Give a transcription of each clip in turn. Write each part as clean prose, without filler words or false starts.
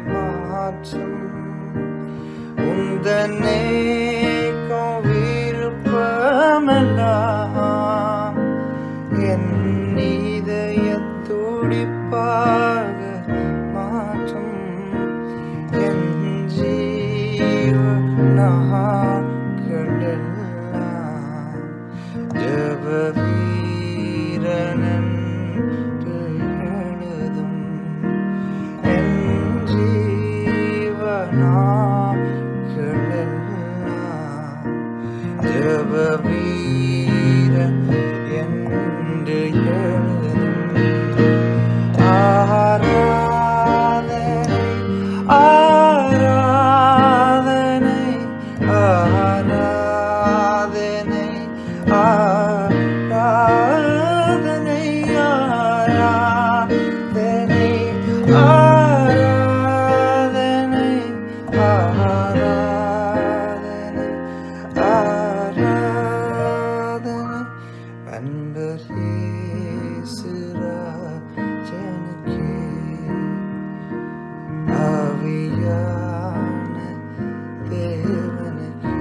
மாற்றும் உந்தனே விருப்பமெல்லாம் என் இதய துடிப்பாக மாற்றும் என் ஜீவனாக்களெல்லாம் ஜெப வீரனன் எழுதும் என் ஜீவனாக்களெல்லாம் ஜெப வீர என்று எழுதும் ஆராதனை ஆராதனை ஆராதனை ஆராதனை ஆராதனை ஆராதனை ஆராதனை ஆராதனை அன்பர் இயேசு ராஜனுக்கே ஆவியான தேவனுக்கே.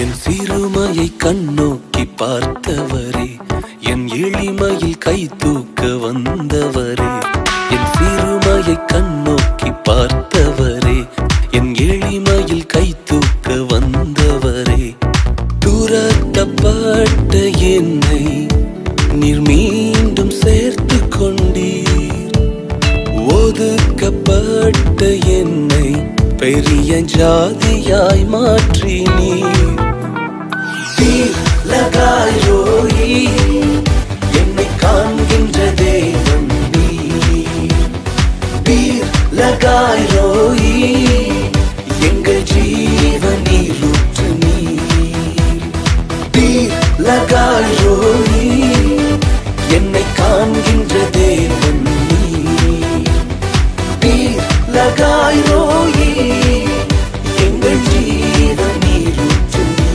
என் சிறுமையை கண்ணோக்கி பார்த்தவரே, என் எளிமையில் கை தூக்க வந்தவரே. என் சிறுமையை கண்ணோக்கி பார்த்தவரே, என் எளிமையில் கை தூக்க வந்தவரே. துரத்தப்பட்ட என்னை நீர் மீண்டும் சேர்த்து கொண்டீர். ஒதுக்கப்பட்ட என்னை பெரிய ஜாதியாய் மாற்றினீர். தீர் லகாயோயி என்னை காண்கின்ற தேவன் நீர். தீர் லகாயோயி எங்கள் ஜீவனில் ஊற்று நீர். தீர் லகாயோயி என்னை காண்கின்ற தேவன் நீர். தீர் லகாயோயி எங்கள் ஜீவனில் ஊற்று நீர்.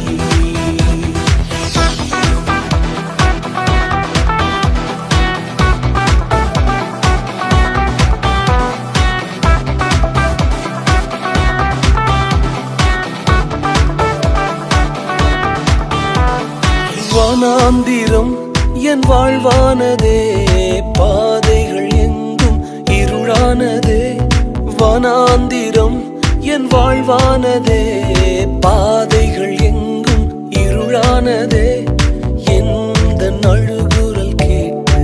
வனாந்திரம் என் வாழ்வானதே, பாதைகள் எங்கும் இருளானதே. வனாந்திரம் என் வாழ்வானதே, பாதைகள் எங்கும் இருளானதே. எந்த அழுகுரல் கேட்டு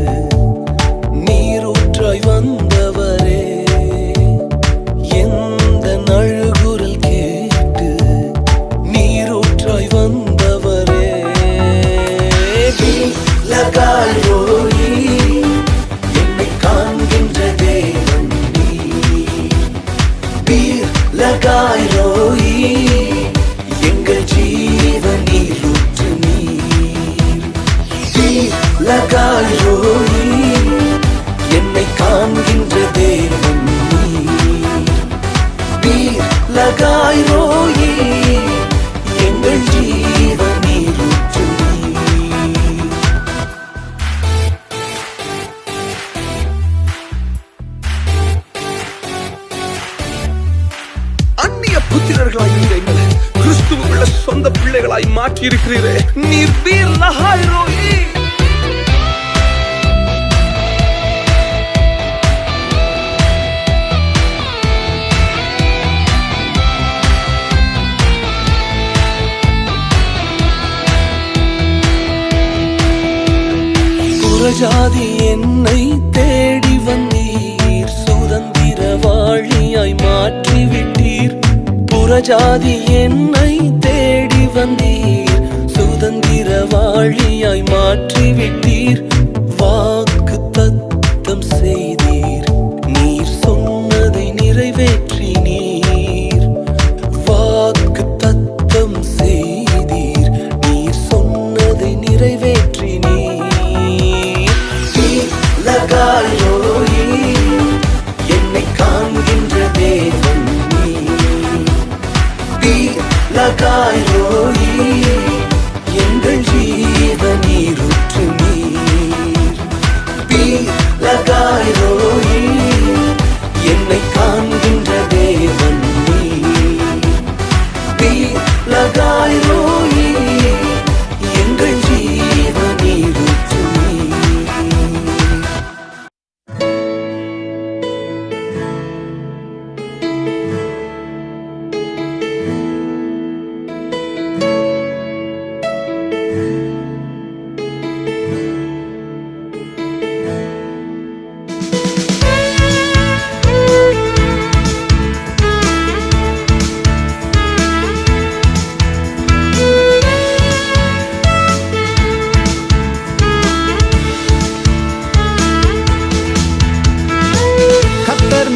நீரூற்றாய் வந்தவரே. எந்த அழுகுரல் கேட்டு நீரூற்றாய் வந்தவரே. லகாயோயி என்னை காண்கின்ற தேவன் நீர். பீர் லகாயோயி எங்கள் ஜீவனில் ஊற்று நீர். பீர் லகாயோயி என்னை காண்கின்ற தேவன் நீர். பீர் லகாயோயி எங்கள் ஜீவனில் ஊற்று நீர். அந்நிய புத்திரர்களாய் இருந்த எங்களை கிறிஸ்துவுக்குள்ள சொந்த பிள்ளைகளாய் மாற்றி இருக்கிறீரே. நீர் வீர் லகாயோயி. புறஜாதி என்னை தேடி வந்தீர். சுதந்திரவாளியாய் மாற்றிவிட்டீர். புறஜாதி என்னை தேடி வந்தீர். சுதந்திரவாளியாய் மாற்றிவிட்டீர். வாக்கு தத்தம் செய்தீர். நீர் சொன்னதை நிறைவேற்றினீர். வாக்கு தத்தம் செய்தீர். நீர் சொன்னதை நிறைவேற்றினீர்.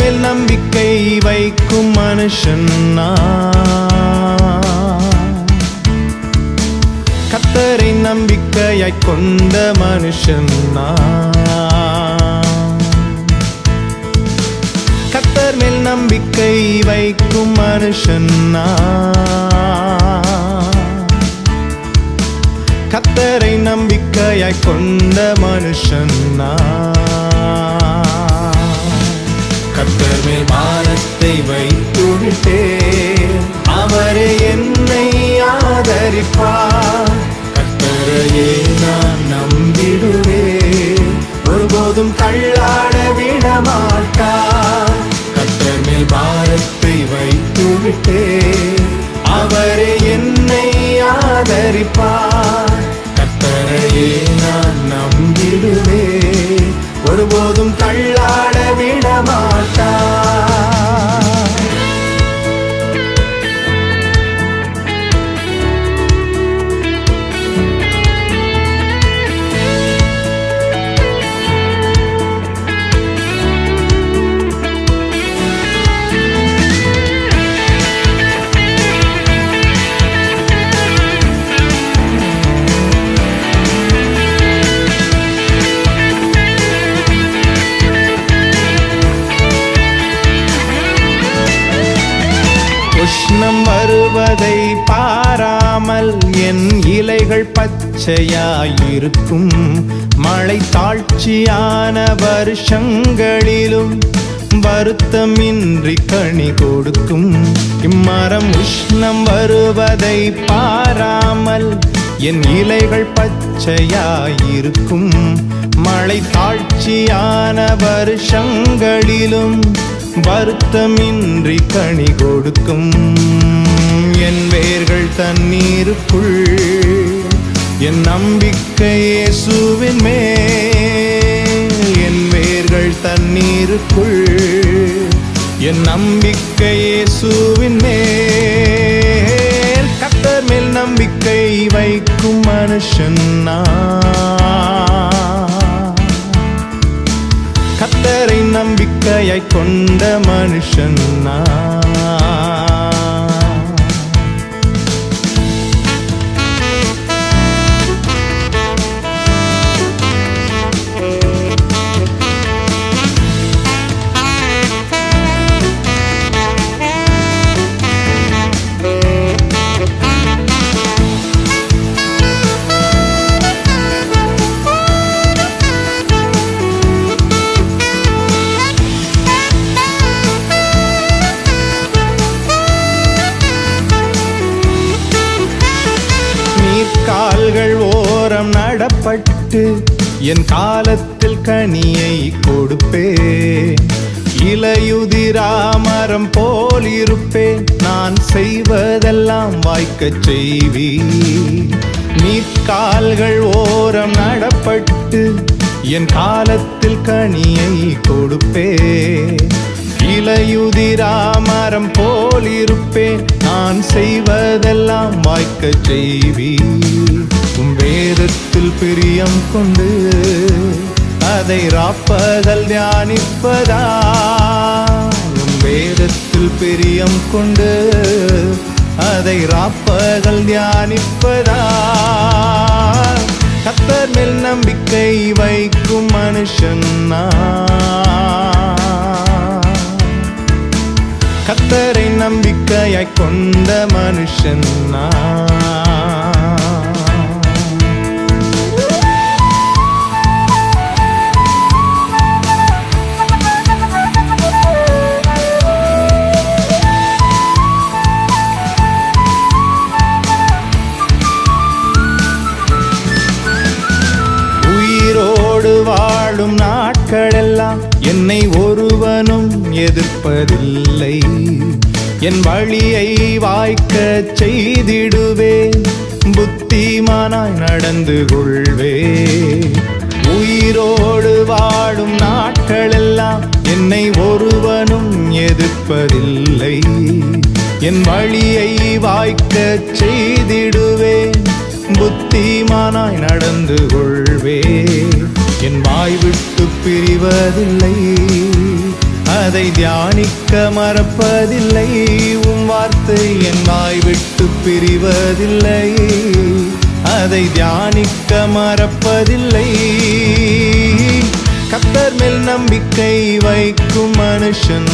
மேல் நம்பிக்கை வைக்கும் மனுஷன் கர்த்தரை நம்பிக்கையாய் கொண்ட மனுஷன் கர்த்தர் மேல் நம்பிக்கை வைக்கும் மனுஷன் கர்த்தரை நம்பிக்கையாய் கொண்ட மனுஷன் கர்த்தர் மேல் பாரத்தை வைத்து விட்டேன், அவரே என்னை ஆதரிப்பார். கர்த்தரையே நான் நம்பிடுவேன், ஒருபோதும் தள்ளாட விட மாட்டார். கர்த்தர் மேல் பாரத்தை வைத்து விட்டேன், அவரே என்னை ஆதரிப்பார். கர்த்தரையே நான் நம்பிடுவேன், ஒருபோதும் தள்ளாட விட மாட்டார். உஷ்ணம் வருவதை பாராமல் என் இலைகள் பச்சையாயிருக்கும். மழை தாழ்ச்சியான வருஷங்களிலும் வருத்தமின்றி கனி கொடுக்கும். இம்மரம் உஷ்ணம் வருவதை பாராமல் என் இலைகள் பச்சையாயிருக்கும். மழை தாழ்ச்சியான வருஷங்களிலும் வருத்தமின்றி கனி கொடுக்கும். என் வேர்கள் தண்ணீருக்குள், என் நம்பிக்கை இயேசுவின் மேல். என் வேர்கள் தண்ணீருக்குள், என் நம்பிக்கை இயேசுவின் மேல். கர்த்தர் மேல் நம்பிக்கை வைக்கும் மனுஷன் கர்த்தரை நம்பிக்கையாய் கொண்ட மனுஷன் கால்கள் ஓரம் நடப்பட்டு என் காலத்தில் கனியை கொடுப்பேன். இலையுதிராமரம் போல் இருப்பேன், நான் செய்வதெல்லாம் வாய்க்கச் செய்வீர். நீர்க்கால்கள் ஓரம் நடப்பட்டு என் காலத்தில் கனியை கொடுப்பேன். இலையுதிராமரம் போல் இருப்பேன், நான் செய்வதெல்லாம் வாய்க்கச் செய்வீர். உம் வேதத்தில் பிரியம் கொண்டு அதை ராப்பகல் தியானிப்பதா. உம் வேதத்தில் பிரியம் கொண்டு அதை ராப்பகல் தியானிப்பதா. கர்த்தர் மேல் நம்பிக்கை வைக்கும் மனுஷன் கர்த்தரை நம்பிக்கையாய் கொண்ட மனுஷன் உயிரோடு வாழும் நாட்களெல்லாம் என்னை ஒருவனும் எதிர்ப்பதில்லை. என் வழியை வாய்க்கச் செய்திடுவேன், புத்திமானாய் நடந்து கொள்வேன். உயிரோடு வாழும் நாட்களெல்லாம் என்னை ஒருவனும் எதிர்ப்பதில்லை. என் வழியை வாய்க்கச் செய்திடுவேன், புத்திமானாய் நடந்து கொள்வேன். என் வாய் விட்டு பிரிவதில்லை, அதை தியானிக்க மறப்பதில்லை. உம் வார்த்தை என் வாய் விட்டு பிரிவதில்லை. அதை தியானிக்க மறப்பதில்லை. கர்த்தர் மேல் நம்பிக்கை வைக்கும் மனுஷன்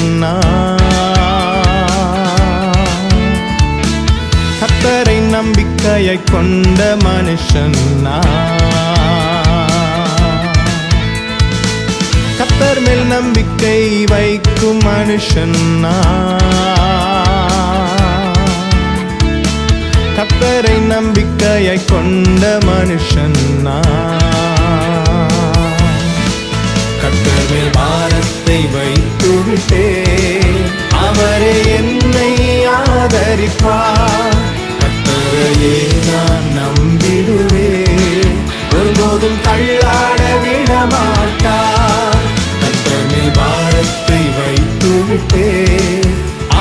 கர்த்தரை நம்பிக்கையை கொண்ட மனுஷன் கர்த்தர் மேல் நம்பிக்கை வைக்கும் மனுஷன் கர்த்தரை நம்பிக்கையை கொண்ட மனுஷன் கர்த்தர் மேல் பாரத்தை வைத்து விட்டே அவரே என்னை ஆதரிப்பார். கர்த்தரையே நான் நம்பிடுவேன், ஒருபோதும் தள்ளாட விட மாட்டார். கர்த்தர் மேல் பாரத்தை வைத்து விட்டே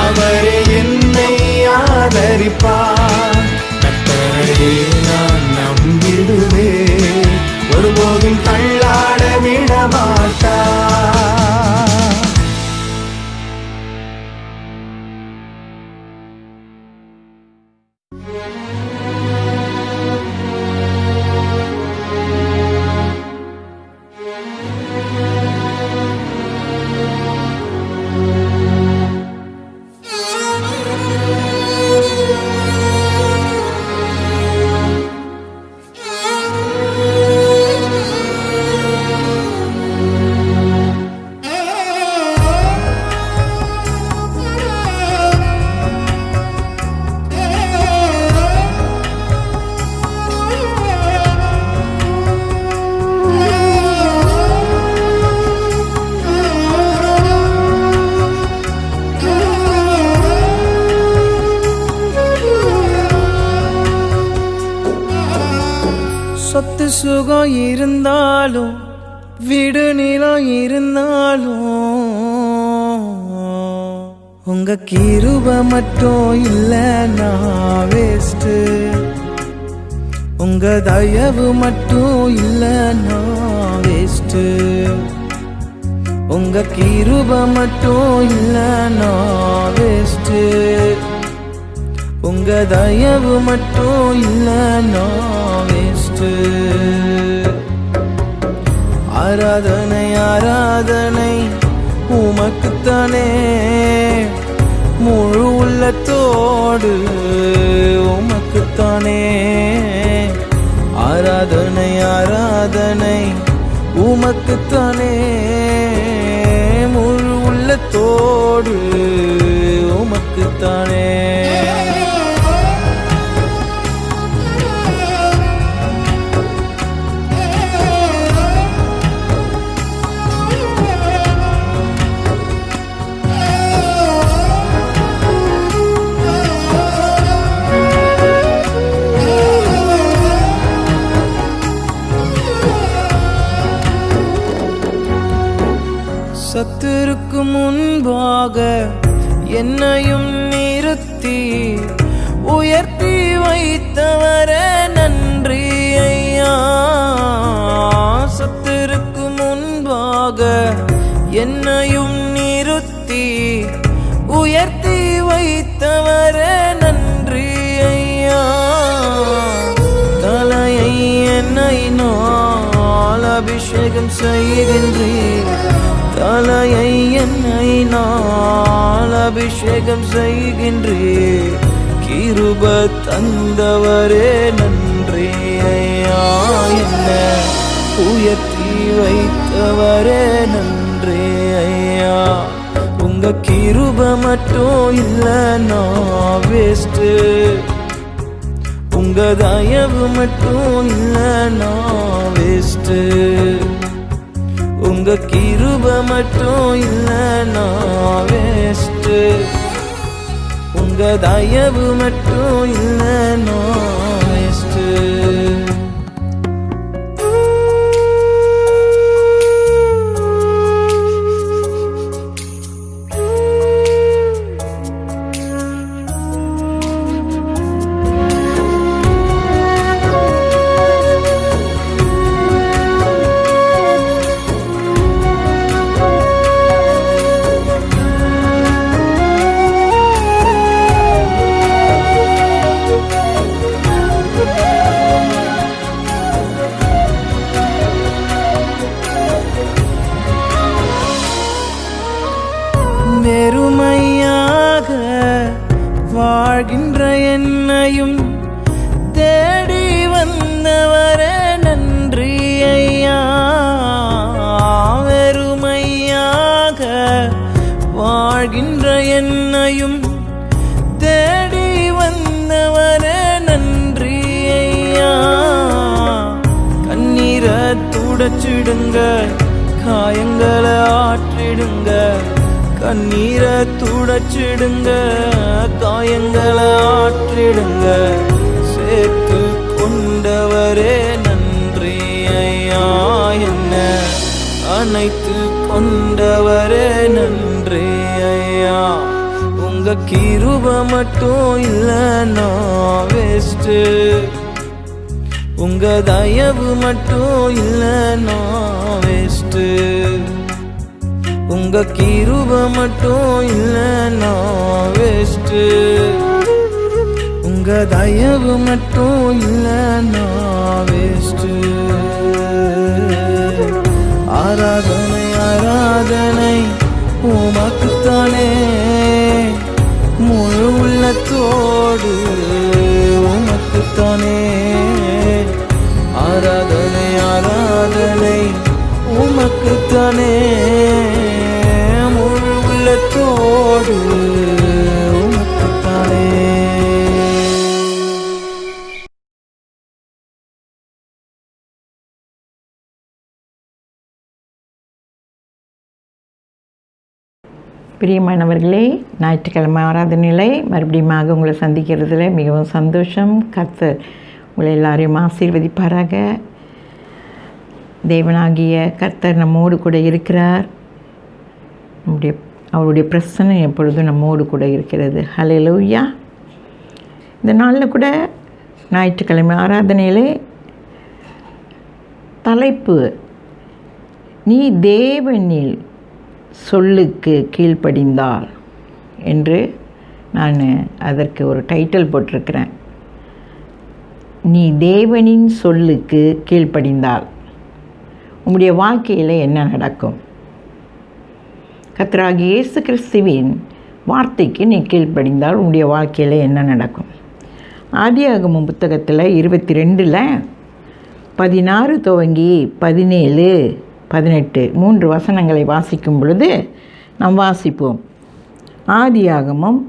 அவரே என்னை ஆதரிப்பார். கர்த்தரையே நான் நம்பிடுவேன், ஒருபோதும் தள்ளாட விட மாட்டார். சொத்து சுகம் இருந்தாலும் வீடு நிலம் இருந்தாலும் உங்க கிருபை மட்டும் இல்லைன்னா வேஸ்ட். உங்க தயவு மட்டும் இல்லைன்னா வேஸ்ட். உங்க கிருபை மட்டும் இல்லைன்னா வேஸ்ட். உங்க தயவு மட்டும் இல்லைன்னா வேஸ்ட். ஆராதனை ஆராதனை உமக்குத்தானே, முழு உள்ளத்தோடு உமக்குத்தானே. ஆராதனை ஆராதனை உமக்குத்தானே, முழு உள்ளத்தோடு உமக்குத்தானே. சத்துருக்கு முன்பாக என்னையும் நிறுத்தி உயர்த்தி வைத்தவரே நன்றி ஐயா. சத்துருக்கு முன்பாக என்னையும் நிறுத்தி உயர்த்தி வைத்தவரே நன்றி ஐயா. தலையை என்னை நான் அபிஷேகம் செய்கின்றேன், தலையை என்னை நான் அபிஷேகம் செய்கின்றேன். கிருப தந்தவரே நன்றி ஐயா. என்ன உயர்த்தி வைத்தவரே நன்றி ஐயா. உங்க கிருப மட்டும் இல்லைன்னா வேஸ்ட். உங்க தயவு மட்டும் இல்லைன்னா வேஸ்ட். உங்க கிருப மட்டும் இல்லைன்னா வேஸ்ட். உங்க தயவு மட்டும் இல்லைன்னா வேஸ்ட். என்னையும் தேடி வந்தவரே நன்றி ஐயா. வெறுமையாக வாழ்கின்ற என்னையும் தேடி வந்தவரே நன்றி ஐயா. கண்ணீரை துடைச்சிடுங்க, காயங்களை ஆற்றிடுங்க. கண்ணீரை துடைச்சிடுங்க, காயங்களை ஆற்றிடுங்க. சேர்த்து கொண்டவரே நன்றி ஐயா. என்ன அனைத்து கொண்டவரே நன்றி ஐயா. உங்க கிருபை மட்டும் இல்லைன்னா வேஸ்ட்டு. உங்க தயவு மட்டும் இல்லைன்னா வேஸ்ட்டு. உங்க கிருபை மட்டும் இல்லைன்னா வேஸ்ட்டு. உங்க தயவு மட்டும் இல்லைன்னா வேஸ்ட்டு. ஆராதனை ஆராதனை உமக்குத்தானே, முழு உள்ளத்தோடு உமக்குத்தானே. ஆராதனை ஆராதனை உமக்குத்தானே, முழு உள்ளத்தோடு உமக்குத்தானே. பிரியமானவர்களே, ஞாயிற்றுக்கிழமை ஆராதனையிலே மறுபடியும் உங்களை சந்திக்கிறதுல மிகவும் சந்தோஷம். கர்த்தர் உங்களை எல்லாரையும் ஆசீர்வதிப்பாராக. தேவனாகிய கர்த்தர் நம்மோடு கூட இருக்கிறார். அவருடைய பிரசன்னம் எப்பொழுதும் நம்மோடு கூட இருக்கிறது. ஹல்லேலூயா. இந்த நாளில் கூட ஞாயிற்றுக்கிழமை ஆராதனையிலே தலைப்பு, நீ தேவனில் சொல்லுக்கு கீழ்ப்படிந்தால் என்று நான் அதற்கு ஒரு டைட்டில் போட்டிருக்கிறேன். நீ தேவனின் சொல்லுக்கு கீழ்ப்படிந்தால் உங்களுடைய வாழ்க்கையில் என்ன நடக்கும்? கர்த்தராகிய இயேசு கிறிஸ்துவின் வார்த்தைக்கு நீ கீழ்ப்படிந்தால் உங்களுடைய வாழ்க்கையில் என்ன நடக்கும்? ஆதியாகமம் புத்தகத்தில் 22:16 துவங்கி 17, 18 3 வசனங்களை வாசிக்கும் பொழுது நாம் வாசிப்போம். ஆதியாகமம்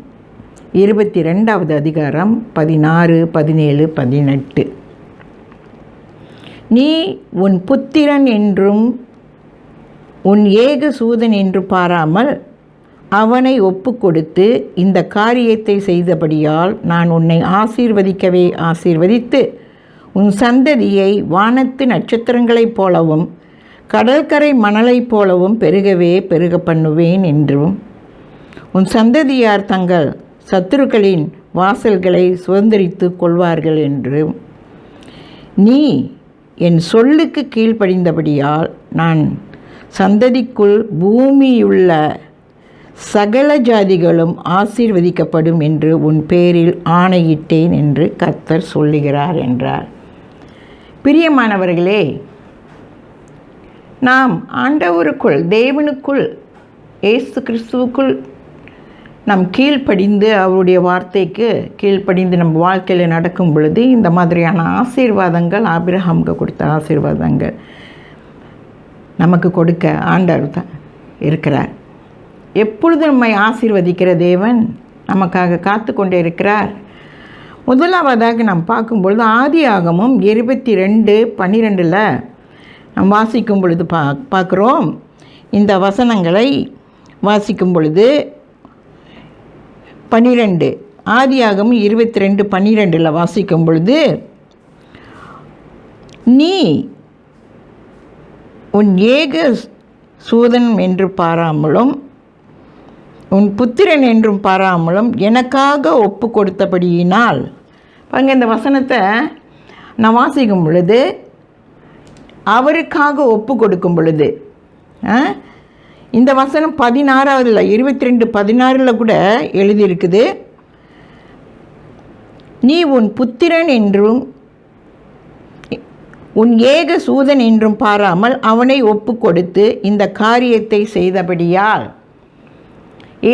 22வது அதிகாரம் 16, 17, 18. நீ உன் புத்திரன் என்றும் உன் ஏகசூதன் என்று பாராமல் அவனை ஒப்பு கொடுத்து இந்த காரியத்தை செய்தபடியால் நான் உன்னை ஆசீர்வதிக்கவே ஆசீர்வதித்து உன் சந்ததியை வானத்து நட்சத்திரங்களைப் போலவும் கடற்கரை மணலைப் போலவும் பெருகவே பெருக பண்ணுவேன் என்றும் உன் சந்ததியார் தங்கள் சத்துருக்களின் வாசல்களை சுதந்திரித்து கொள்வார்கள் என்றும் நீ என் சொல்லுக்கு கீழ்ப்படிந்தபடியால் நான் சந்ததிக்குள் பூமியுள்ள சகல ஜாதிகளும் ஆசீர்வதிக்கப்படும் என்று உன் பேரில் ஆணையிட்டேன் என்று கர்த்தர் சொல்லுகிறார் என்றார். பிரியமானவர்களே, நாம் ஆண்டவருக்குள், தேவனுக்குள், இயேசு கிறிஸ்துவுக்குள் நாம் கீழ்ப்படிந்து அவருடைய வார்த்தைக்கு கீழ்ப்படிந்து நம்ம வாழ்க்கையில் நடக்கும் பொழுது இந்த மாதிரியான ஆசீர்வாதங்கள், ஆபிரகாமுக்கு கொடுத்த ஆசீர்வாதங்கள் நமக்கு கொடுக்க ஆண்டவர் தான் இருக்கிறார். எப்பொழுது நம்மை ஆசீர்வதிக்கிற தேவன் நமக்காக காத்து கொண்டே இருக்கிறார். முதலாவதாக நாம் பார்க்கும்பொழுது ஆதியாகமம் 22:12 நாம் வாசிக்கும் பொழுது பார்க்குறோம். இந்த வசனங்களை வாசிக்கும் பொழுது 12 ஆதியாகமம் 22:12 வாசிக்கும் பொழுது, நீ உன் ஏக சூதன் என்று பாராமலும் உன் புத்திரன் என்றும் பாராமலும் எனக்காக ஒப்பு கொடுத்தபடியினால். பாருங்க, இந்த வசனத்தை நான் வாசிக்கும் பொழுது அவருக்காக ஒப்பு கொடுக்கும் பொழுது இந்த வசனம் 16 22:16 கூட எழுதியிருக்குது. நீ உன் புத்திரன் என்றும் உன் ஏக சூதன் என்றும் பாராமல் அவனை ஒப்பு கொடுத்து இந்த காரியத்தை செய்தபடியால்.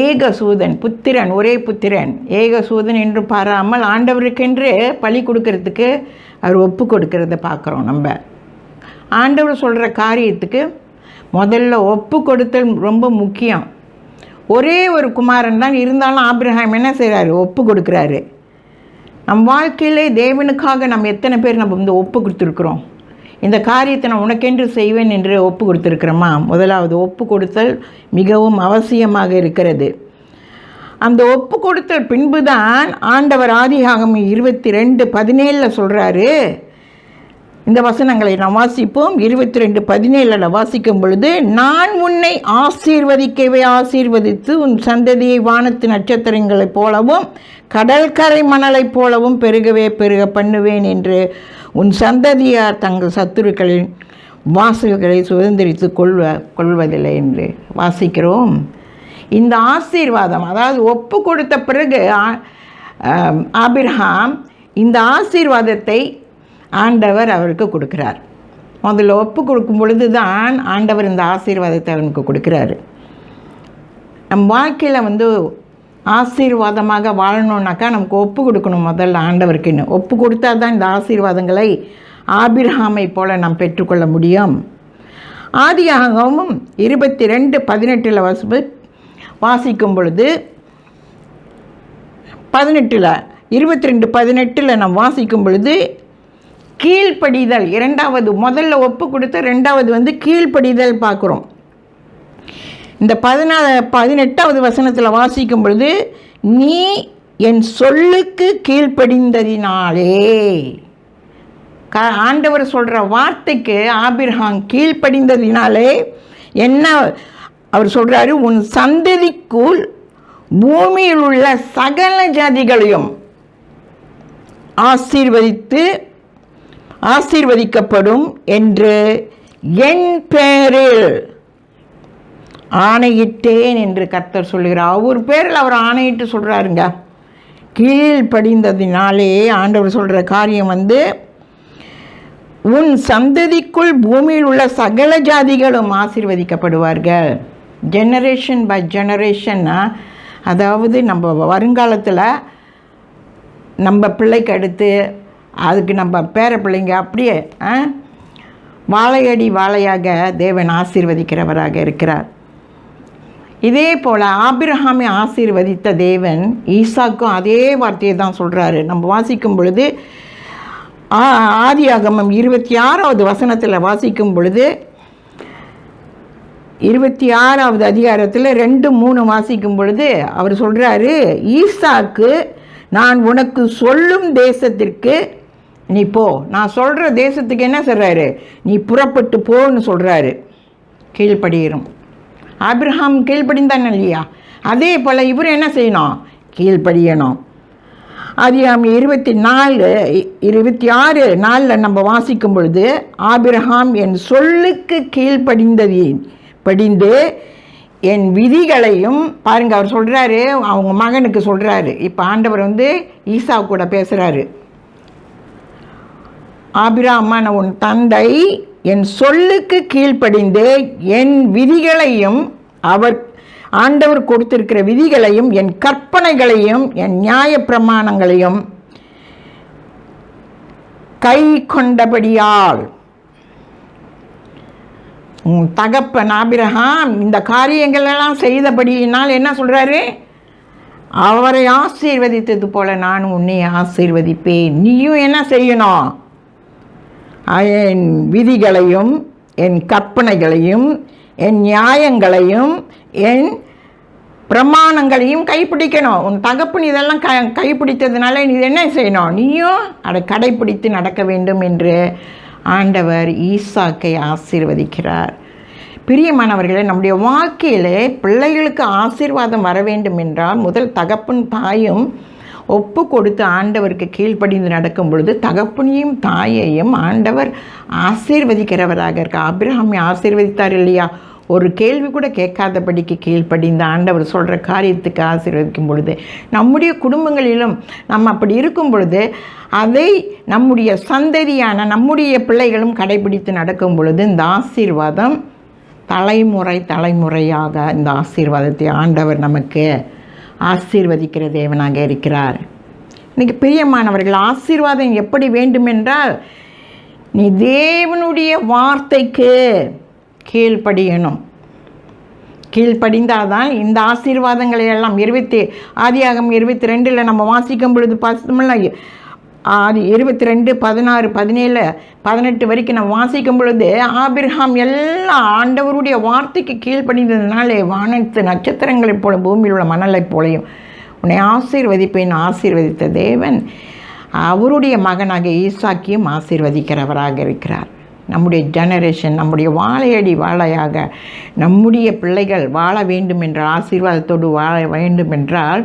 ஏகசூதன், புத்திரன், ஒரே புத்திரன், ஏகசூதன் என்று பாராமல் ஆண்டவருக்கென்று பலி கொடுக்கறதுக்கு அவர் ஒப்பு கொடுக்கறத பார்க்குறோம். நம்ம ஆண்டவர் சொல்கிற காரியத்துக்கு முதல்ல ஒப்பு கொடுத்தல் ரொம்ப முக்கியம். ஒரே ஒரு குமாரன் தான் இருந்தாலும் ஆபிரகாம் என்ன செய்கிறாரு? ஒப்பு கொடுக்குறாரு. நம் வாழ்க்கையிலே தேவனுக்காக நம்ம எத்தனை பேர் நம்ம வந்து ஒப்பு கொடுத்துருக்குறோம்? இந்த காரியத்தை நான் உனக்கென்று செய்வேன் என்று ஒப்பு கொடுத்துருக்குறோமா? முதலாவது ஒப்பு கொடுத்தல் மிகவும் அவசியமாக இருக்கிறது. அந்த ஒப்பு கொடுத்தல் பின்பு தான் ஆண்டவர் ஆதியாகமம் 22:17 சொல்கிறாரு. இந்த வசனங்களை நாம் வாசிப்போம். 22:17 வாசிக்கும் பொழுது, நான் உன்னை ஆசீர்வதிக்கவே ஆசீர்வதித்து உன் சந்ததியை வானத்து நட்சத்திரங்களைப் போலவும் கடற்கரை மணலைப் போலவும் பெருகவே பெருக பண்ணுவேன் என்று உன் சந்ததியார் தங்கள் சத்துருக்களின் வாசல்களை சுதந்திரித்து கொள்வதில்லை என்று வாசிக்கிறோம். இந்த ஆசீர்வாதம், அதாவது ஒப்பு கொடுத்த பிறகு ஆபிரகாம் இந்த ஆசீர்வாதத்தை ஆண்டவர் அவருக்கு கொடுக்குறார். முதல்ல ஒப்பு கொடுக்கும் பொழுது தான் ஆண்டவர் இந்த ஆசீர்வாதத்தை அவனுக்கு கொடுக்குறாரு. நம் வாழ்க்கையில் வந்து ஆசீர்வாதமாக வாழணுன்னாக்கா நமக்கு ஒப்பு கொடுக்கணும். முதல்ல ஆண்டவருக்குன்னு ஒப்பு கொடுத்தா தான் இந்த ஆசீர்வாதங்களை ஆபிரகாமை போல நாம் பெற்றுக்கொள்ள முடியும். ஆதியாகமம் 22:18 வாசிக்கும் பொழுது 22:18 நாம் வாசிக்கும் பொழுது கீழ்ப்படிதல், இரண்டாவது, முதல்ல ஒப்பு கொடுத்த ரெண்டாவது வந்து கீழ்ப்படிதல் பார்க்குறோம். இந்த 18வது வசனத்தில் வாசிக்கும் பொழுது, நீ என் சொல்லுக்கு கீழ்ப்படிந்ததினாலே, ஆண்டவர் சொல்கிற வார்த்தைக்கு ஆபிரகாம் கீழ்ப்படிந்ததினாலே என்ன அவர் சொல்கிறாரு? உன் சந்ததிக்குள் பூமியில் உள்ள சகல ஜாதிகளையும் ஆசீர்வதிக்கப்படும் என்று என் பேரில் ஆணையிட்டேன் என்று கர்த்தர் சொல்லுகிறார். அவர் பேரில் அவர் ஆணையிட்டு சொல்கிறாருங்க. கீழ்ப்படிந்ததினாலே ஆண்டவர் சொல்கிற காரியம் வந்து, உன் சந்ததிக்குள் பூமியில் உள்ள சகல ஜாதிகளும் ஆசீர்வதிக்கப்படுவார்கள். ஜெனரேஷன் பை ஜெனரேஷன்னா, அதாவது நம்ம வருங்காலத்தில் நம்ம பிள்ளைக்கு அடுத்து அதுக்கு நம்ம பேர பிள்ளைங்க அப்படியே வாழையடி வாழையாக தேவன் ஆசீர்வதிக்கிறவராக இருக்கிறார். இதே போல் ஆபிரகாமை ஆசீர்வதித்த தேவன் ஈசாக்கும் அதே வார்த்தையை தான் சொல்கிறாரு. நம்ம வாசிக்கும் பொழுது ஆதியாகமம் 26வது வசனத்தில் வாசிக்கும் பொழுது 26வது அதிகாரத்தில் 2-3 வாசிக்கும் பொழுது அவர் சொல்கிறாரு, ஈசாக்கு நான் உனக்கு சொல்லும் தேசத்திற்கு நீ போ. நான் சொல்கிற தேசத்துக்கு என்ன சொல்கிறாரு? நீ புறப்பட்டு போன்னு சொல்கிறாரு. கீழ்ப்படிகிறோம். ஆபிரகாம் கீழ்ப்படிந்தான் இல்லையா? அதே போல் இவர் என்ன செய்யணும்? கீழ்ப்படியணும். ஆதியாகமம் 24:26 நம்ம வாசிக்கும் பொழுது, ஆபிரகாம் என் சொல்லுக்கு படிந்து என் விதிகளையும், பாருங்கள் அவர் சொல்கிறாரு, அவங்க மகனுக்கு சொல்கிறாரு. இப்போ ஆண்டவர் வந்து ஈசா கூட பேசுகிறாரு. ஆபிரகாம், உன் தந்தை என் சொல்லுக்கு கீழ்ப்படிந்து என் விதிகளையும், ஆண்டவர் கொடுத்திருக்கிற விதிகளையும், என் கற்பனைகளையும், என் நியாய பிரமாணங்களையும் கை கொண்டபடியால், உன் தகப்பன் ஆபிரகாம் இந்த காரியங்களெல்லாம் செய்தபடியினால் என்ன சொல்கிறாரு? அவரை ஆசீர்வதித்தது போல நான் உன்னை ஆசீர்வதிப்பேன். நீயும் என்ன செய்யணும்? என் விதிகளையும், என் கற்பனைகளையும், என் நியாயங்களையும், என் பிரமாணங்களையும் கைப்பிடிக்கணும். உன் தகப்பன் இதெல்லாம் கைப்பிடித்ததுனால நீ என்ன செய்யணும்? நீயும் அதை கடைப்பிடித்து நடக்க வேண்டும் என்று ஆண்டவர் ஈசாக்கை ஆசீர்வதிக்கிறார். பிரியமானவர்களே, நம்முடைய வாழ்க்கையிலே பிள்ளைகளுக்கு ஆசீர்வாதம் வர வேண்டும் என்றால் முதல் தகப்பன் தாயும் ஒப்பு கொடுத்து ஆண்டவருக்கு கீழ்ப்படிந்து நடக்கும் பொழுது தகப்பனையும் தாயையும் ஆண்டவர் ஆசீர்வதிக்கிறவராக இருக்க. ஆபிரகாமை ஆசீர்வதித்தார் இல்லையா? ஒரு கேள்வி கூட கேட்காதபடிக்கு கீழ்ப்படிந்த ஆண்டவர் சொல்கிற காரியத்துக்கு ஆசீர்வதிக்கும் பொழுது, நம்முடைய குடும்பங்களிலும் நம்ம அப்படி இருக்கும் பொழுது அதை நம்முடைய சந்ததியான நம்முடைய பிள்ளைகளும் கடைபிடித்து நடக்கும் பொழுது இந்த ஆசீர்வாதம் தலைமுறை தலைமுறையாக இந்த ஆசீர்வாதத்தை ஆண்டவர் நமக்கு ஆசீர்வதிக்கிற தேவனாக இருக்கிறார். இன்றைக்கி பிரியமானவர்கள், ஆசீர்வாதம் எப்படி வேண்டுமென்றால் நீ தேவனுடைய வார்த்தைக்கு கீழ்ப்படியணும். கீழ்ப்படிந்தால்தான் இந்த ஆசீர்வாதங்களை எல்லாம் ஆதியாகமம் 22 நம்ம வாசிக்கும் பொழுது பார்த்தோம்னா 22, 16, 17, 18 வரைக்கும் நம்ம வாசிக்கும் பொழுது ஆபிரகாம் எல்லாம் ஆண்டவருடைய வார்த்தைக்கு கீழ்ப்படிந்ததுனாலே வானத்து நட்சத்திரங்களைப் போல பூமியில் உள்ள மணலைப் போலையும் உன்னை ஆசீர்வதிப்பேன் ஆசீர்வதித்த தேவன் அவருடைய மகனாக ஈசாக்கியும் ஆசீர்வதிக்கிறவராக இருக்கிறார். நம்முடைய ஜெனரேஷன், நம்முடைய வாழையடி வாழையாக நம்முடைய பிள்ளைகள் வாழ வேண்டும் என்ற ஆசீர்வாதத்தோடு வாழ வேண்டும் என்றால்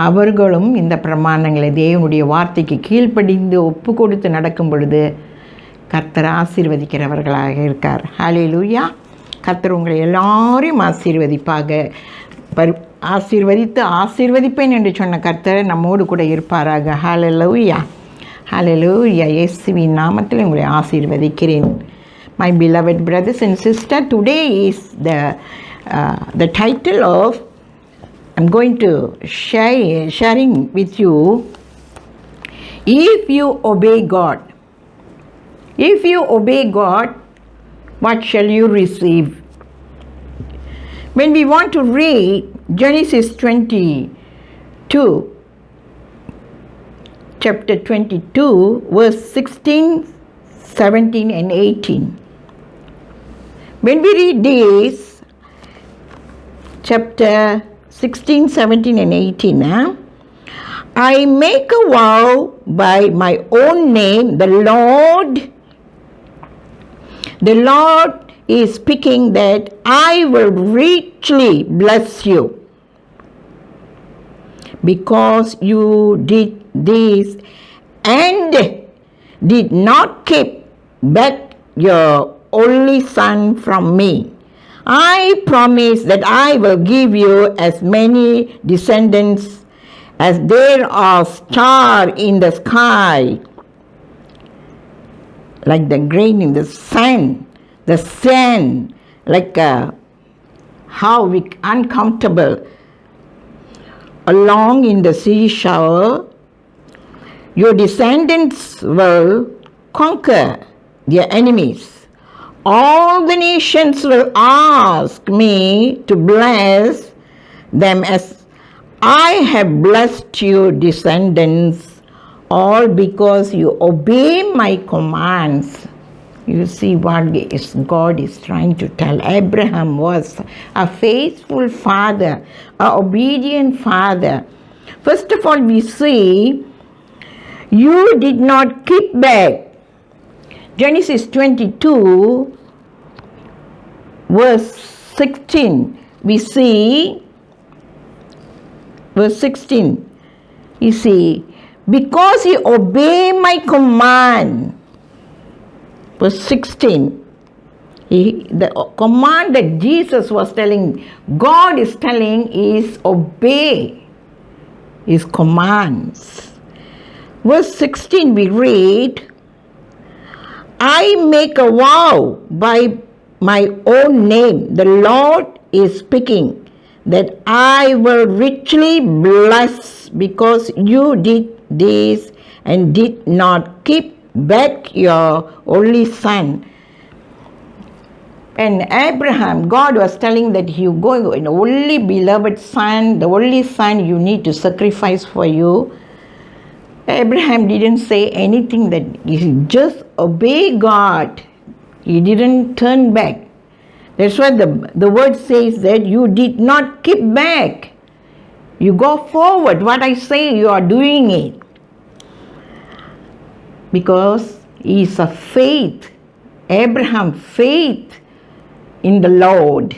அவர்களும் இந்த பிரமாணங்களை தேவனுடைய வார்த்தைக்கு கீழ்ப்படிந்து ஒப்பு கொடுத்து நடக்கும் பொழுது கர்த்தர் ஆசீர்வதிக்கிறவர்களாக இருக்கார். ஹல்லேலூயா. கர்த்தர் உங்களை எல்லாரையும் ஆசீர்வதித்து ஆசீர்வதிப்பேன் என்று சொன்ன கர்த்தர் நம்மோடு கூட இருப்பாராக. ஹல்லேலூயா. ஹல்லேலூயா. இயேசுவின் நாமத்தில் உங்களை ஆசீர்வதிக்கிறேன். My beloved brothers and sisters, today is the title of I'm going to sharing with you, if you obey God. If you obey God, what shall you receive? When we want to read Genesis 22, chapter 22, verse 16, 17 and 18. When we read this, chapter 16, 17 and 18, I make a vow by my own name, the Lord is speaking, that I will richly bless you because you did this and did not keep back your only son from me. I promise that I will give you as many descendants as there are stars in the sky, like the grain in the sand, like how uncomfortable along in the seashore. Your descendants will conquer their enemies. All the nations will ask me to bless them as I have blessed your descendants, all because you obey my commands. You see what God is trying to tell. Abraham was a faithful father, an obedient father. First of all, we see you did not keep back. Genesis 22, verse 16, we see, verse 16, you see, because you obey my command. Verse 16, the command that Jesus was telling, God is telling, is obey his commands. Verse 16 we read, I make a vow by my own name, the Lord is speaking, that I will richly bless because you did this and did not keep back your only son. And Abraham, God was telling that you go, the only beloved son, the only son you need to sacrifice for you. Abraham didn't say anything, that he just obey God. He didn't turn back. That's why the word says that you did not keep back. You go forward. What I say, you are doing it. Because he is a faith. Abraham, faith in the Lord.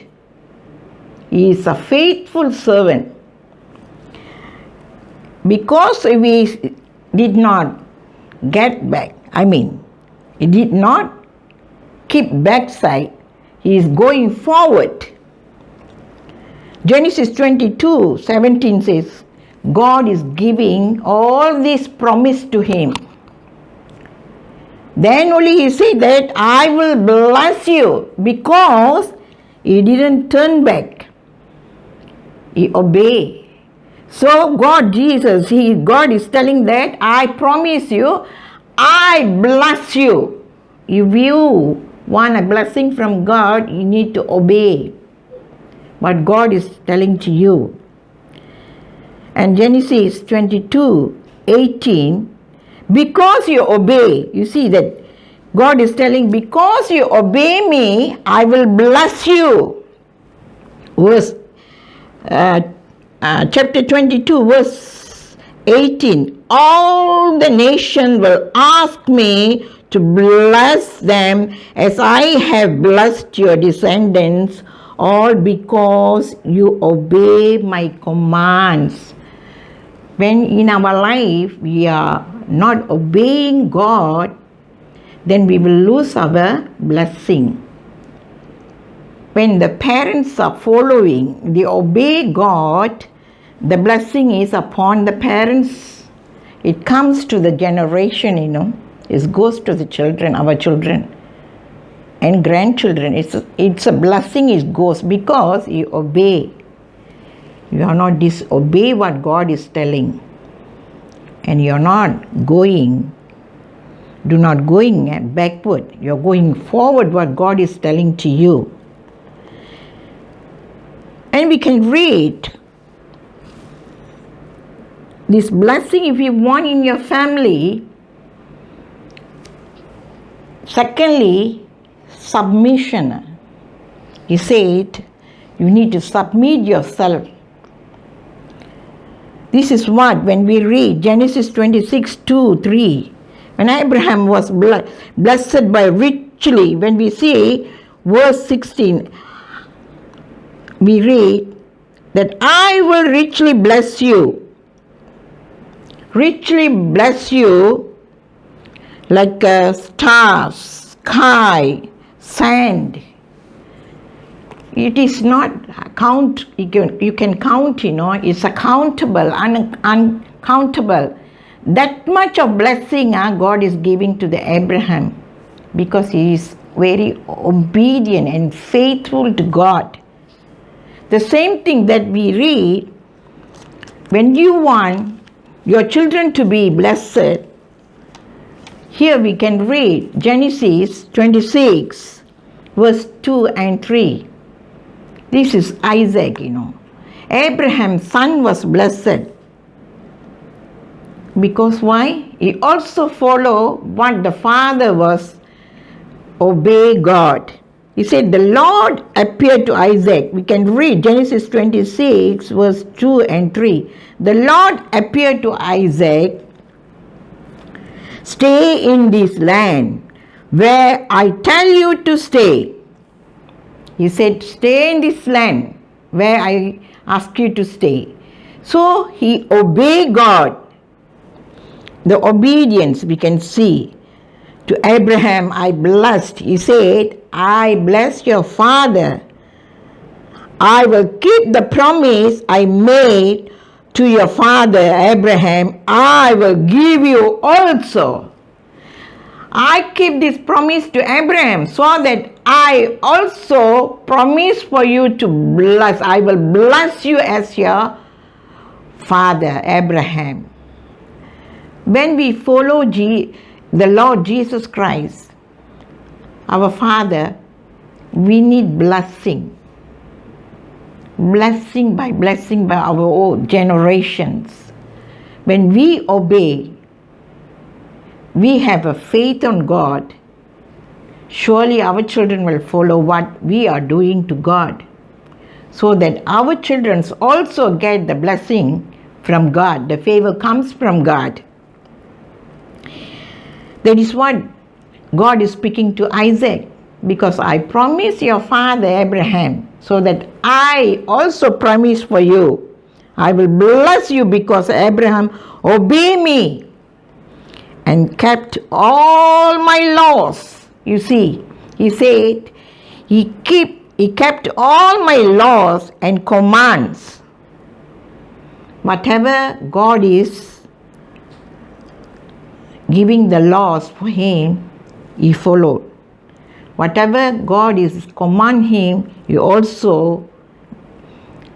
He is a faithful servant. Because we did not get back, he did not keep backside, he is going forward. Genesis 22:17 says, God is giving all this promise to him. Then only he said that I will bless you because He didn't turn back. He obeyed. So God is telling that I promise you, I bless you. If you want a blessing from God, you need to obey what God is telling to you. And Genesis 22:18, because you obey, you see that God is telling, because you obey me, I will bless you. Chapter 22, verse 18, all the nations will ask me to bless them as I have blessed your descendants, all because you obey my commands. When in our life we are not obeying God, then we will lose our blessing. When the parents are following, they obey God, the blessing is upon the parents. It comes to the generation, it goes to the children, our children and grandchildren. It's a blessing, it goes because you obey. You are not disobey what God is telling, and you are not going backward. You are going forward what God is telling to you. And we can read this blessing if you want in your family. Secondly, submission. He said you need to submit yourself. This is what, when we read Genesis 26:2-3, when Abraham was blessed by richly, when we see verse 16, we read that I will richly bless you like stars, sky, sand. It is not you can count, it's accountable, uncountable. That much of blessing God is giving to the Abraham, because he is very obedient and faithful to God. The same thing that we read, when you want your children to be blessed, here we can read Genesis 26, verse 2 and 3. This is Isaac, Abraham's son was blessed. Because why? He also followed what the father was, obey God. He said, the Lord appeared to Isaac. We can read Genesis 26, verse 2 and 3. The Lord appeared to Isaac, stay in this land where I tell you to stay. He said, stay in this land where I ask you to stay. So he obeyed God. The obedience we can see. To Abraham, I blessed. He said, I bless your father. I will keep the promise I made to your father Abraham. I will give you also. I keep this promise to Abraham so that I also promise for you to bless. I will bless you as your father Abraham. When we follow the Lord Jesus Christ, our Father, we need blessing. Blessing by our own generations. When we obey, we have a faith on God, surely our children will follow what we are doing to God, so that our children also get the blessing from God. The favor comes from God. That is what God is speaking to Isaac, because I promise your father Abraham, so that I also promise for you. I will bless you because Abraham obeyed me and kept all my laws. You see, he said he kept all my laws and commands. Whatever God is giving the laws for him, he followed. Whatever God is command him, you also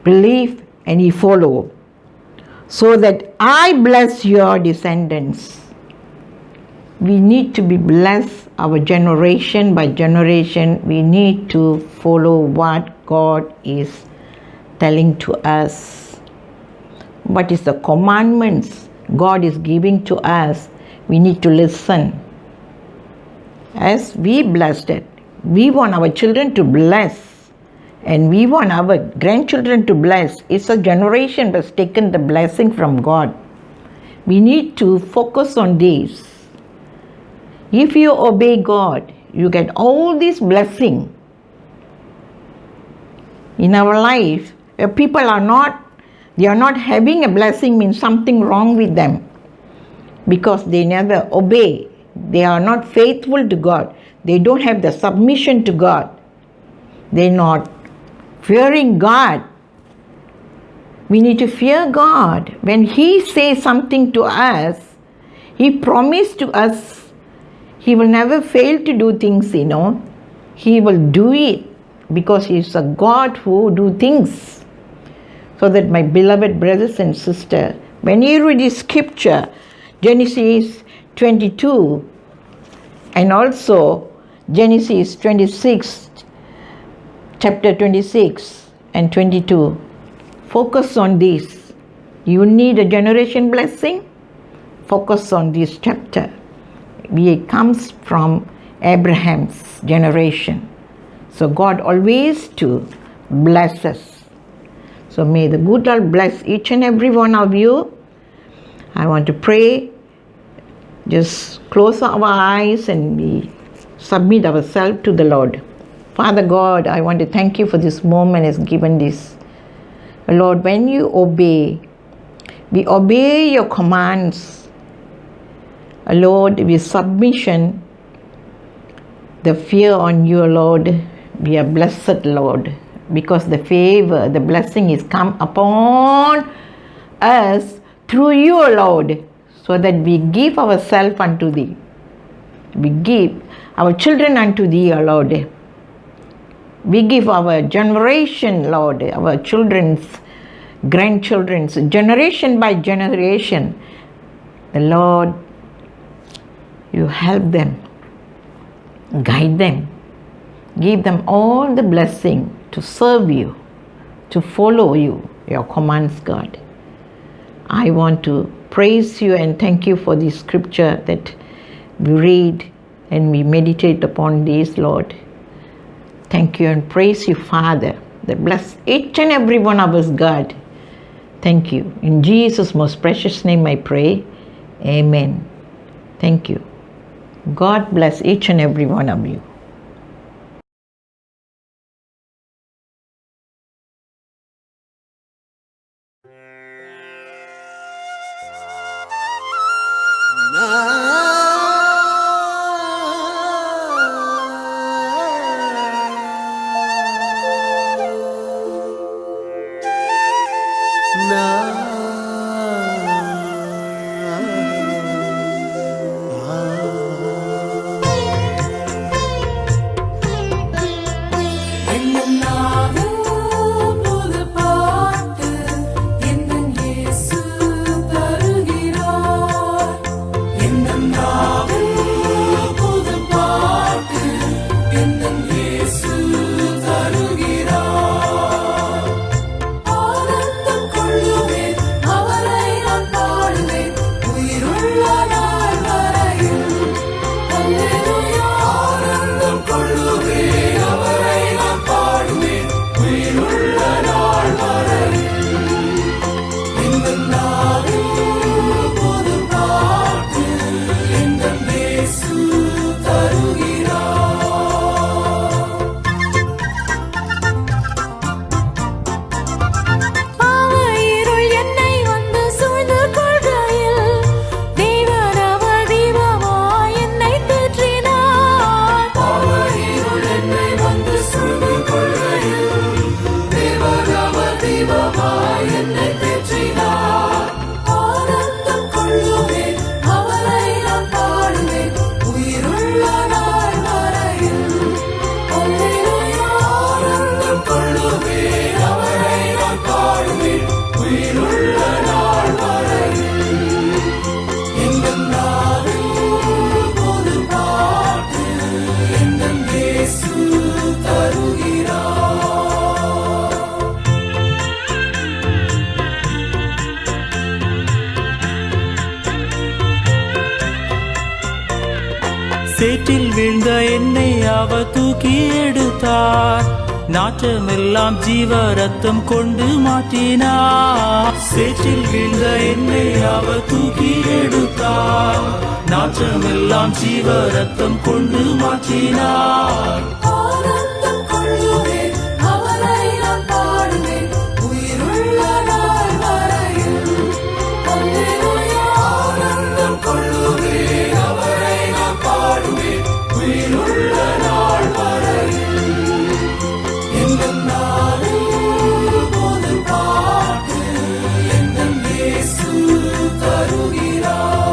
believe and you follow. So that I bless your descendants. We need to be blessed, our generation by generation. We need to follow what God is telling to us. What is the commandments God is giving to us? We need to listen. As we blessed it, we want our children to bless, and we want our grandchildren to bless. It's a generation that's taken the blessing from God. We need to focus on this. If you obey God, you get all this blessing in our life. If people are not having a blessing, means something wrong with them, because they never obey. They are not faithful to God. They don't have the submission to God. They're not fearing God. We need to fear God. When He says something to us, He promised to us He will never fail to do things, He will do it, because He is a God who do things. So that, my beloved brothers and sisters, when you read this scripture, Genesis 22 and also Genesis 26, chapter 26 and 22, focus on this. You need a generation blessing? Focus on this chapter. It comes from Abraham's generation. So God always to bless us. So may the good Lord bless each and every one of you. I want to pray. Just close our eyes and we submit ourselves to the Lord. Father God, I want to thank you for this moment as given this. Lord, when you obey, we obey your commands. Lord, with submission, the fear on you, Lord, we are blessed, Lord, because the favor, the blessing is come upon us through you, Lord, so that we give ourselves unto thee. We give our children unto thee, Lord. We give our generation, Lord, our children's, grandchildren's, generation by generation. The Lord, you help them, guide them, give them all the blessing to serve you, to follow you, your commands, God. I want to praise you and thank you for this scripture that we read and we meditate upon this, Lord. Thank you and praise you, Father, that bless each and every one of us, God. Thank you. In Jesus' most precious name I pray. Amen. Thank you. God bless each and every one of you. சேற்றில் வீழ்ந்த என்னை அவர் தூக்கி எடுத்தார். நாற்றமெல்லாம் ஜீவ ரத்தம் கொண்டு மாற்றினார். சேற்றில் வீழ்ந்த என்னை அவர் தூக்கி எடுத்தார். நாற்றமெல்லாம் ஜீவ ரத்தம் கொண்டு மாற்றினார். ஆனந்தம் கொள்ளுவேன், அவரை நான் பாடுவேன், உயிருள்ள நாள் வரையில். அல்லேலூயா. ஆனந்தம் கொள்ளுவேன், அவரை நான் பாடுவேன், உயிருள்ள நாள் வரையில். எங்கள் நாவில் போதும் பாட்டு எங்கள் இயேசு தருகிறார்.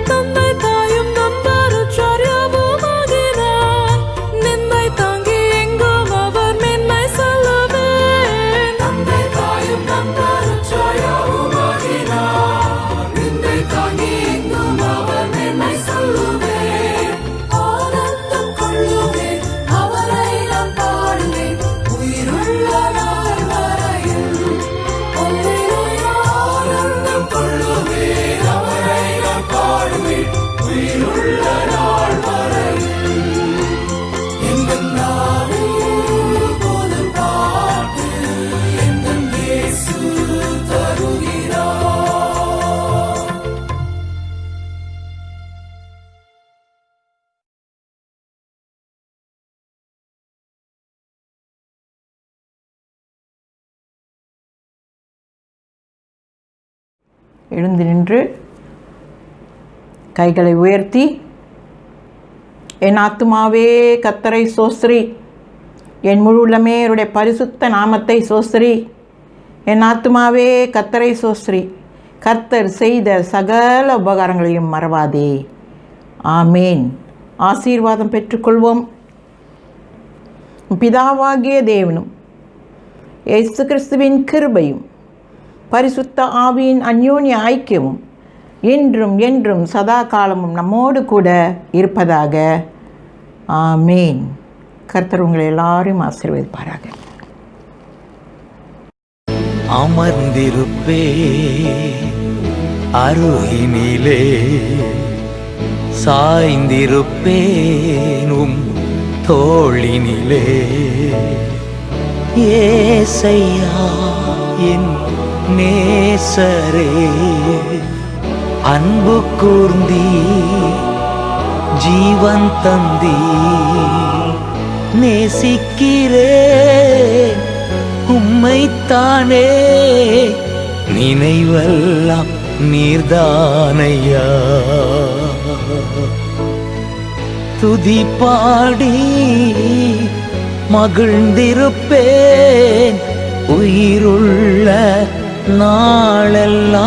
தந்தை தாயும் நம்பருச்சாரியவுமாகினார். நிந்தை தாங்கி எங்கும் அவர் மென்மை சொல்லுவேன். தந்தை தாயும் நம்பருச்சாரியவுமாகினார். நிந்தை தாங்கி எங்கும் அவர் மென்மை சொல்லுவேன். ஆனந்தம் கொள்ளுவேன், அவரை நான் பாடுவேன், உயிருள்ள நாள் வரையில். அல்லேலூயா. ஆனந்தம் கொள்ளுவேன், அவரை நான் பாடுவேன், உயிருள்ள நாள் வரையில். எங்கள் நாவில் போதும் பாட்டு எங்கள் இயேசு தருகிறார். எழுந்து நின்று கைகளை உயர்த்தி, என் ஆத்துமாவே கர்த்தரை சோஸ்திரி, என் முழு உள்ளமே அவருடைய பரிசுத்த நாமத்தை சோஸ்திரி. என் ஆத்துமாவே கர்த்தரை சோஸ்திரி, கர்த்தர் செய்த சகல உபகாரங்களையும் மறவாதே. ஆமேன். ஆசீர்வாதம் பெற்றுக்கொள்வோம். பிதாவாகிய தேவனும் இயேசு கிறிஸ்துவின் கிருபையும் பரிசுத்த ஆவியின் அந்யோன்ய ஐக்கியமும் என்றும் என்றும் சதா காலமும் நம்மோடு கூட இருப்பதாக. ஆமேன். கர்த்தர் உங்களை எல்லாரையும் ஆசீர்வதிப்பாராக. அமர்ந்திருப்பே அருகினிலே, சாய்ந்திருப்பேனும் தோளினிலே. ஏசையா என் நேசரே, அன்பு கூர்ந்தி ஜீவன் தந்தி. நேசிக்கிறேன் உம்மைத்தானே, நினைவெல்லாம் நீர்தானையா. துதி பாடி மகிழ்ந்திருப்பேன் உயிருள்ள நாளெல்லாம்.